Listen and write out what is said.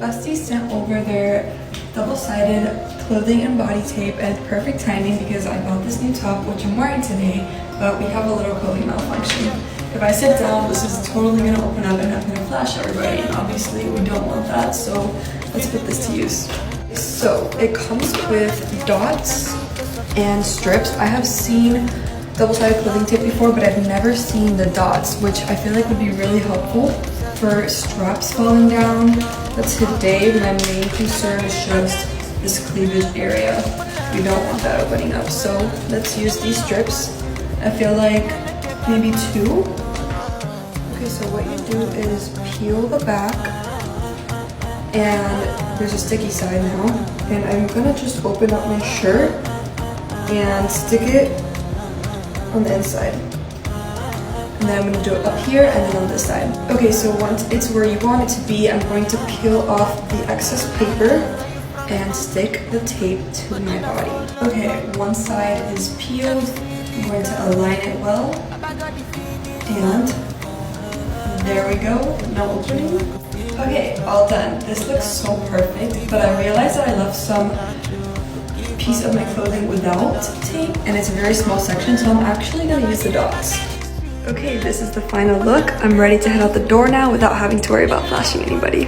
Busties sent over their double-sided clothing and body tape, and it's perfect timing because I bought this new top, which I'm wearing today, but we have a little clothing malfunction. If I sit down, this is totally gonna open up and I'm gonna flash everybody, and obviously we don't want that, so let's put this to use. So it comes with dots and strips. I have seen double-sided clothing tape before, but I've never seen the dots, which I feel like would be really helpful for straps falling down. But today my main concern is just this cleavage area. We don't want that opening up, so let's use these strips. I feel like maybe 2. Okay, so what you do is peel the back, and there's a sticky side now, and I'm gonna just open up my shirt and stick it on the inside. And then I'm gonna do it up here and then on this side. Okay, so once it's where you want it to be, I'm going to peel off the excess paper and stick the tape to my body. Okay, one side is peeled. I'm going to align it well. And there we go, no opening. Okay, all done. This looks so perfect, but I realized that I left some piece of my clothing without tape, and it's a very small section, so I'm actually gonna use the dots. Okay, this is the final look. I'm ready to head out the door now without having to worry about flashing anybody.